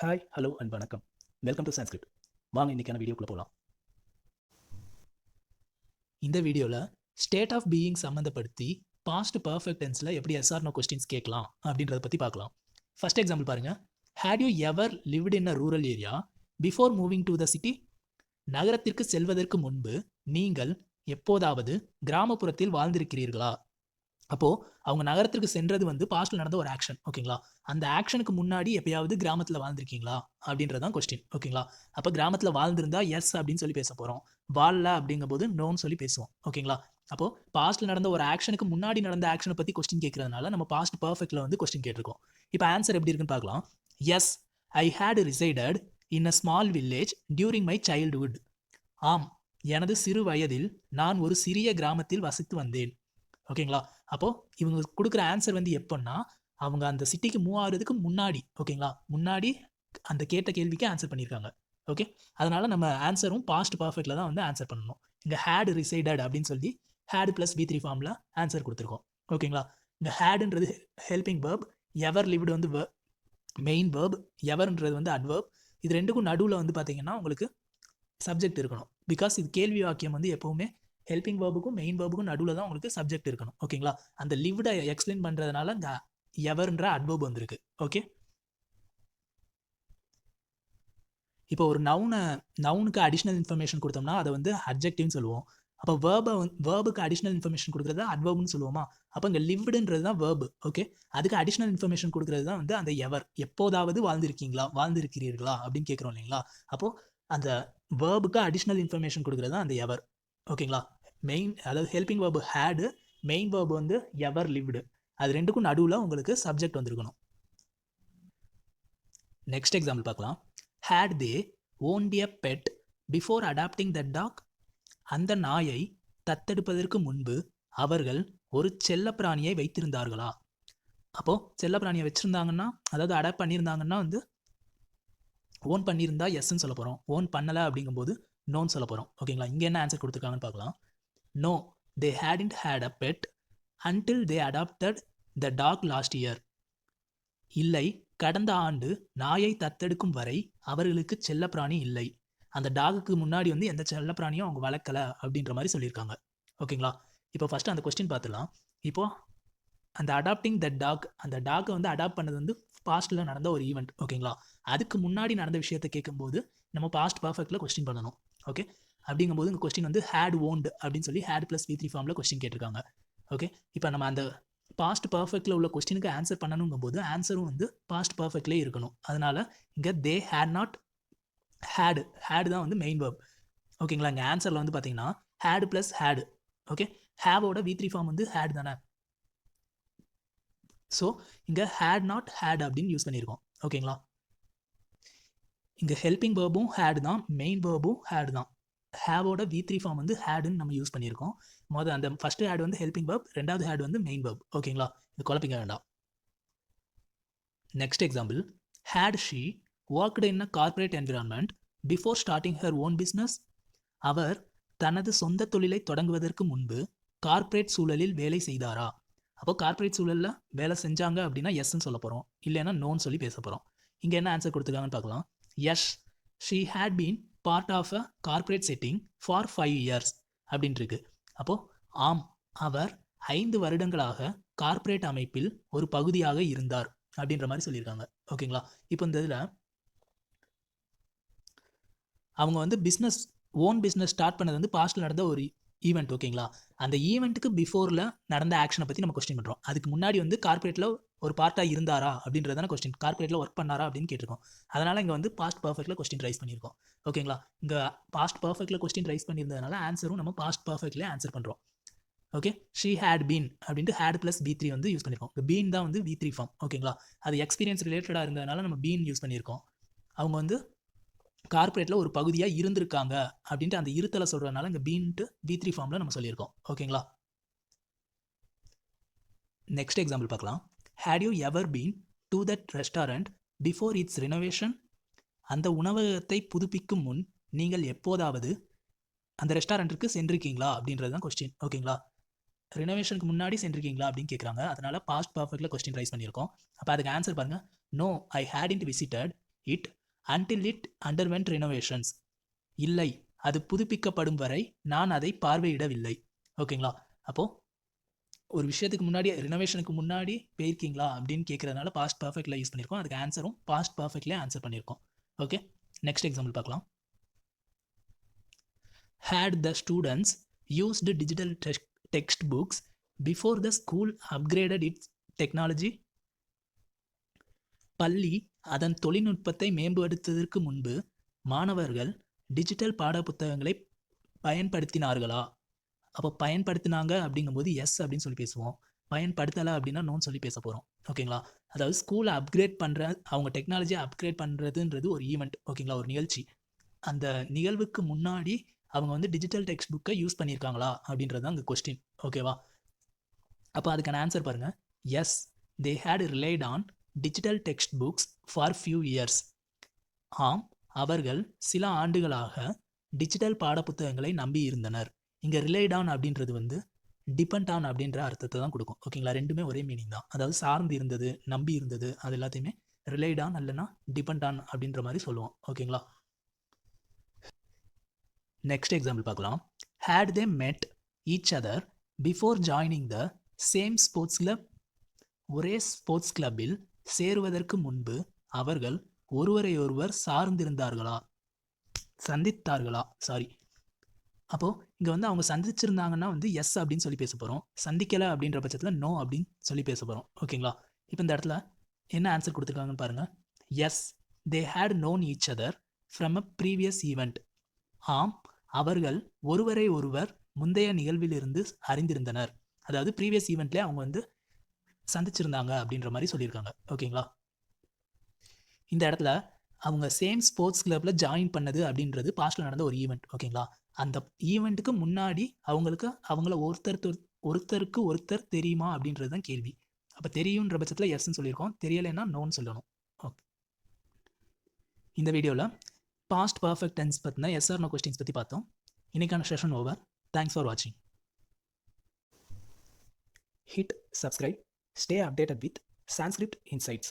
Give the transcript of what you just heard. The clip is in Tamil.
ஹாய், ஹலோ அண்ட் வணக்கம். Welcome to Sanskrit. வாங்க இன்னைக்கான வீடியோக்குள்ள போகலாம். இந்த வீடியோவில் ஸ்டேட் ஆஃப் பீயிங் சம்மந்தப்படுத்தி பாஸ்ட் பர்ஃபெக்ட் டென்ஸில் எப்படி எஸ்ஆர் நோ கொஸ்டின்ஸ் கேட்கலாம் அப்படின்றத பற்றி பார்க்கலாம். ஃபர்ஸ்ட் எக்ஸாம்பிள் பாருங்கள். Had you ever lived in a rural area before moving to the city? நகரத்திற்கு செல்வதற்கு முன்பு நீங்கள் எப்போதாவது கிராமப்புறத்தில் வாழ்ந்திருக்கிறீர்களா? அப்போது அவங்க நகரத்திற்கு சென்றது வந்து பாஸ்ட்டில் நடந்த ஒரு ஆக்ஷன், ஓகேங்களா? அந்த ஆக்ஷனுக்கு முன்னாடி எப்பயாவது கிராமத்தில் வாழ்ந்திருக்கீங்களா அப்படின்றது தான் கொஸ்டின், ஓகேங்களா? அப்போ கிராமத்தில் வாழ்ந்திருந்தா எஸ் அப்படின்னு சொல்லி பேச போகிறோம். வாழல அப்படிங்கும்போது நோன்னு சொல்லி பேசுவோம், ஓகேங்களா? அப்போது பாஸ்ட்டில் நடந்த ஒரு ஆக்ஷனுக்கு முன்னாடி நடந்த ஆக்ஷனை பற்றி கொஸ்டின் கேட்கறதுனால நம்ம பாஸ்ட் பர்ஃபெக்டில் வந்து கொஸ்டின் கேட்டிருக்கோம். இப்போ ஆன்சர் எப்படி இருக்குன்னு பார்க்கலாம். Yes, I had resided in a small village during my childhood. ஆம், எனது சிறு வயதில் நான் ஒரு சிறிய கிராமத்தில் வசித்து வந்தேன். ஓகேங்களா? அப்போது இவங்க கொடுக்குற ஆன்சர் வந்து எப்போன்னா அவங்க அந்த சிட்டிக்கு மூவ் ஆகிறதுக்கு முன்னாடி, ஓகேங்களா? முன்னாடி அந்த கேட்ட கேள்விக்கு ஆன்சர் பண்ணியிருக்காங்க. ஓகே, அதனால் நம்ம ஆன்சரும் பாஸ்ட் பர்ஃபெக்டில் தான் வந்து ஆன்சர் பண்ணணும். இங்கே ஹேட் ரிசைடட் அப்படின்னு சொல்லி ஹேட் ப்ளஸ் B3 ஃபார்மில் ஆன்சர் கொடுத்துருக்கோம், ஓகேங்களா? இந்த ஹேடுன்றது ஹெல்பிங் வேர்ப், எவர் லிவ்டு வந்து மெயின் வேர்ப், எவர்ன்றது வந்து அட்வர்ப். இது ரெண்டுக்கும் நடுவில் வந்து பார்த்தீங்கன்னா உங்களுக்கு சப்ஜெக்ட் இருக்கணும். பிகாஸ் இது கேள்வி வாக்கியம் வந்து எப்போவுமே ஹெல்பிங் வேர்புக்கும் மெயின் வேர்புக்கும் நடுவில் தான் உங்களுக்கு சப்ஜெக்ட் இருக்கணும், ஓகேங்களா? அந்த லிவ்டை எக்ஸ்பிளைன் பண்ணுறதுனால இந்த எவர்ன்ற அட்வர்ப் வந்திருக்கு. ஓகே, இப்போ ஒரு நவுனுக்கு அடிஷ்னல் இன்ஃபர்மேஷன் கொடுத்தோம்னா அதை வந்து அட்ஜெக்டிவ்னு சொல்லுவோம். அப்போ வேர்புக்கு அடிஷ்னல் இன்ஃபர்மேஷன் கொடுக்குறது அட்வர்ப்னு சொல்லுவோமா? அப்போ இங்கே லிவ்டுன்றது தான் வேர்பு. ஓகே, அதுக்கு அடிஷ்னல் இன்ஃபர்மேஷன் கொடுக்குறது தான் வந்து அந்த எவர். எப்போதாவது வாழ்ந்திருக்கிறீர்களா அப்படின்னு கேட்குறோம் இல்லைங்களா? அப்போது அந்த வேர்புக்கு அடிஷ்னல் இன்ஃபர்மேஷன் கொடுக்குறது தான் அந்த எவர், ஓகேங்களா? மெயின், அதாவது helping verb had, main verb வந்து எவர் லிவ்டு. அது ரெண்டுக்கும் நடுவில் உங்களுக்கு சப்ஜெக்ட் வந்திருக்கணும். நெக்ஸ்ட் எக்ஸாம்பிள் பார்க்கலாம். Had they owned a pet before adopting the dog? அந்த நாயை தத்தெடுப்பதற்கு முன்பு அவர்கள் ஒரு செல்லப்பிராணியை வைத்திருந்தார்களா? அப்போது செல்லப்பிராணியை வச்சுருந்தாங்கன்னா, அதாவது அடாப்ட் பண்ணியிருந்தாங்கன்னா வந்து ஓன் பண்ணியிருந்தா எஸ்ன்னு சொல்ல போகிறோம். ஓன் பண்ணலை அப்படிங்கும்போது நோன்னு சொல்ல போகிறோம், ஓகேங்களா? இங்கே என்ன ஆன்சர் கொடுத்துருக்காங்கன்னு பார்க்கலாம். No, they hadn't had a pet until they adopted the dog last year. இல்லை, கடந்த ஆண்டு நாயை தத்தெடுக்கும் வரை அவர்களுக்கு செல்லப்பிராணி இல்லை. அந்த டாகுக்கு முன்னாடி வந்து எந்த செல்லப்பிராணியும் அவங்க வளர்க்கலை அப்படின்ற மாதிரி சொல்லியிருக்காங்க, ஓகேங்களா? இப்போ ஃபஸ்ட்டு அந்த கொஸ்டின் பார்த்துலாம். இப்போது அந்த அடாப்டிங் த டாக், அந்த டாகை வந்து அடாப்ட் பண்ணது வந்து பாஸ்ட்டில் நடந்த ஒரு ஈவெண்ட், ஓகேங்களா? அதுக்கு முன்னாடி நடந்த விஷயத்தை கேட்கும்போது நம்ம பாஸ்ட் பர்ஃபெக்டில் கொஸ்டின் பண்ணணும். ஓகே, அப்படிங்கும்போது இந்த கொஸ்டின் வந்து ஹேட் ஓன்ட் அப்படின்னு சொல்லி ஹேட் ப்ளஸ் B3 ஃபார்மில் கொஸ்டின் கேட்டிருக்காங்க. ஓகே, இப்போ நம்ம அந்த பாஸ்ட் பர்ஃபெக்டில் உள்ள கொஸ்டினுக்கு ஆன்சர் பண்ணணுங்கும்போது ஆன்சரும் வந்து பாஸ்ட் பர்ஃபெக்ட்லேயே இருக்கணும். அதனால் இங்கே தே ஹேட் நாட் ஹேடு தான் வந்து மெயின் வேர்ப், ஓகேங்களா? இங்கே ஆன்சரில் வந்து பார்த்தீங்கன்னா ஹேடு ப்ளஸ் ஹேடு. ஓகே, ஹேவோட V3 ஃபார்ம் வந்து ஹேட் தானே. ஸோ இங்கே ஹேட் நாட் ஹேட் அப்படின்னு யூஸ் பண்ணியிருக்கோம், ஓகேங்களா? இங்கே ஹெல்பிங் வேர்பும் ஹேடு தான், மெயின் வேர்பும் ஹேடு தான். ஹேவோட V3 ஃபார்ம் வந்து ஹேடுன்னு நம்ம யூஸ் பண்ணியிருக்கோம். அந்த ஃபஸ்ட்டு ஹேட் வந்து ஹெல்பிங் வேர்ப், ரெண்டாவது ஹேட் வந்து மெயின் வேர்ப், ஓகேங்களா? இது குழப்பிக்க வேண்டாம். Next example. Had she worked in a corporate environment before starting her own business? அவர் தனது சொந்த தொழிலை தொடங்குவதற்கு முன்பு கார்ப்பரேட் சூழலில் வேலை செய்தாரா? அப்போ கார்ப்பரேட் சூழலில் வேலை செஞ்சாங்க அப்படின்னா எஸ்ன்னு சொல்ல போகிறோம், இல்லைன்னா நோன்னு சொல்லி பேச போகிறோம். இங்கே என்ன ஆன்சர் கொடுத்துருக்காங்கன்னு பார்க்கலாம். Yes, she had been part of a corporate setting for 5 years அப்படின்ட்டு இருக்கு. அப்போது ஆம், அவர் 5 வருடங்களாக கார்ப்பரேட் அமைப்பில் ஒரு பகுதியாக இருந்தார் அப்படின்ற மாதிரி சொல்லியிருக்காங்க, ஓகேங்களா? இப்போ இந்த இதில் அவங்க வந்து ஓன் பிஸ்னஸ் ஸ்டார்ட் பண்ணது வந்து பாஸ்ட்டில் நடந்த ஒரு ஈவெண்ட், ஓகேங்களா? அந்த ஈவெண்ட்டுக்கு பிஃபோரில் நடந்த ஆக்ஷனை பற்றி நம்ம கொஸ்டின் பண்ணுறோம். அதுக்கு முன்னாடி வந்து கார்ப்பரேட்டில் ஒரு பார்ட்டாக இருந்தாரா அப்படின்றதான கொஸ்டின். கார்ப்பரேட்டில் ஒர்க் பண்ணாரா அப்படின்னு கேட்டிருக்கோம். அதனால் இங்கே வந்து பாஸ்ட் பர்ஃபெக்டில் கொஸ்டின் ரைஸ் பண்ணியிருக்கோம், ஓகேங்களா? இங்கே பாஸ்ட் பர்ஃபெக்டில் கொஸ்டின் ரைஸ் பண்ணியிருந்ததுனால ஆன்சரும் நம்ம பாஸ்ட் பர்ஃபெக்ட்லேயே ஆன்சர் பண்ணுறோம். ஓகே, ஷீ ஹேட் பீன் அப்படின்ட்டு ஹேட் ப்ளஸ் B3 வந்து யூஸ் பண்ணியிருக்கோம். இந்த பீன் தான் வந்து V3 ஃபார்ம், ஓகேங்களா? அது எக்ஸ்பீரியன்ஸ் ரிலேட்டடாக இருந்ததுனால நம்ம பீன் யூஸ் பண்ணியிருக்கோம். அவங்க வந்து கார்ப்பரேட்டில் ஒரு பகுதியாக இருந்திருக்காங்க அப்படின்ட்டு அந்த இருத்தலை சொல்கிறதுனால இங்கே பீன்ட்டு V3 ஃபார்மில் நம்ம சொல்லியிருக்கோம், ஓகேங்களா? நெக்ஸ்ட் எக்ஸாம்பிள் பார்க்கலாம். Had you ever been to that restaurant before its renovation? அந்த உணவகத்தை புதுப்பிக்கும் முன் நீங்கள் எப்போதாவது அந்த ரெஸ்டாரண்ட்டுக்கு சென்றிருக்கீங்களா அப்படின்றது தான் கொஸ்டின், ஓகேங்களா? ரினோவேஷனுக்கு முன்னாடி சென்றிருக்கீங்களா அப்படின்னு கேட்குறாங்க. அதனால் பாஸ்ட் பர்ஃபெக்டில் கொஸ்டின் ரைஸ் பண்ணியிருக்கோம். அப்போ அதுக்கு ஆன்சர் பாருங்கள். No, I hadn't visited it until it underwent renovations. இல்லை, அது புதுப்பிக்கப்படும் வரை நான் அதை பார்வையிடவில்லை. ஓகேங்களா? அப்போது ஒரு விஷயத்துக்கு முன்னாடி ரினோவேஷனுக்கு முன்னாடி போயிருக்கீங்களா அப்படின்னு கேட்குறதுனால பாஸ்ட் பர்ஃபெக்டில் யூஸ் பண்ணியிருக்கோம். அதுக்கு ஆன்சரும் பாஸ்ட் பர்ஃபெக்ட்லேயே ஆன்சர் பண்ணியிருக்கோம். ஓகே, நெக்ஸ்ட் எக்ஸாம்பிள் பார்க்கலாம். Had the students used digital textbooks before the school upgraded its technology? பள்ளி அதன் தொழில்நுட்பத்தை மேம்படுத்துவதற்கு முன்பு மாணவர்கள் டிஜிட்டல் பாட புத்தகங்களை பயன்படுத்தினார்களா? அப்போ பயன்படுத்தினாங்க அப்படிங்கும்போது எஸ் அப்படின்னு சொல்லி பேசுவோம். பயன்படுத்தலை அப்படின்னா நோன்னு சொல்லி பேச போகிறோம். ஓகேங்களா? அதாவது ஸ்கூலை அப்கிரேட் பண்ணுற, அவங்க டெக்னாலஜியை அப்கிரேட் பண்ணுறதுன்றது ஒரு ஈவெண்ட். ஓகேங்களா? ஒரு நிகழ்ச்சி. அந்த நிகழ்வுக்கு முன்னாடி அவங்க வந்து டிஜிட்டல் டெக்ஸ்ட் புக்கை யூஸ் பண்ணியிருக்காங்களா அப்படின்றது தான் அங்கே கொஸ்டின். ஓகேவா? அப்போ அதுக்கான ஆன்சர் பாருங்கள். Yes, they had relied on digital text books for few years. ஆம், அவர்கள் சில ஆண்டுகளாக டிஜிட்டல் பாட புத்தகங்களை நம்பி இருந்தனர். இங்கே ரிலைட் ஆன் அப்படின்றது வந்து டிபெண்ட் ஆன் அப்படின்ற அர்த்தத்தை தான் கொடுக்கும். ஓகேங்களா? ரெண்டுமே ஒரே மீனிங் தான். அதாவது சார்ந்து இருந்தது, நம்பி இருந்தது, அது எல்லாத்தையுமே ரிலைட் ஆன் இல்லைன்னா டிபெண்ட் ஆன் அப்படின்ற மாதிரி சொல்லுவோம். ஓகேங்களா? நெக்ஸ்ட் எக்ஸாம்பிள் பார்க்கலாம். ஹேட் தே மெட் each other before joining the same sports club? ஒரே ஸ்போர்ட்ஸ் கிளப்பில் சேருவதற்கு முன்பு அவர்கள் ஒருவரையொருவர் சார்ந்திருந்தார்களா, சந்தித்தார்களா? சாரி. அப்போது இங்கே வந்து அவங்க சந்திச்சிருந்தாங்கன்னா வந்து எஸ் அப்படின்னு சொல்லி பேச போகிறோம். சந்திக்கலை அப்படின்ற பட்சத்தில் நோ அப்படின்னு சொல்லி பேச போகிறோம். ஓகேங்களா? இப்போ இந்த இடத்துல என்ன ஆன்சர் கொடுத்துருக்காங்கன்னு பாருங்கள். Yes, they had known each other from a previous event. ஆம், அவர்கள் ஒருவரை ஒருவர் முந்தைய நிகழ்விலிருந்து அறிந்திருந்தனர். அதாவது ப்ரீவியஸ் ஈவெண்ட்லேயே அவங்க வந்து சந்திச்சிருந்தாங்க அப்படின்ற மாதிரி சொல்லியிருக்காங்க. ஓகேங்களா? இந்த இடத்துல அவங்க சேம் ஸ்போர்ட்ஸ் கிளப்பில் ஜாயின் பண்ணது அப்படின்றது பாஸ்ட்டில் நடந்த ஒரு ஈவெண்ட். ஓகேங்களா? அந்த ஈவெண்ட்டுக்கு முன்னாடி அவங்கள ஒருத்தருக்கு ஒருத்தர் தெரியுமா அப்படின்றது தான் கேள்வி. அப்போ தெரியுன்ற பட்சத்தில் எஸ்ன்னு சொல்லியிருக்கோம். தெரியலைன்னா நோன்னு சொல்லணும். ஓகே, இந்த வீடியோவில் பாஸ்ட் பர்ஃபெக்ட் டென்ஸ் பற்றின எஸ் ஆர் நோ கொஸ்டின்ஸ் பற்றி பார்த்தோம். இன்னைக்கான செஷன் ஓவர். தேங்க்ஸ் ஃபார் வாட்சிங். Hit subscribe. Stay updated with Sanskrit Insights.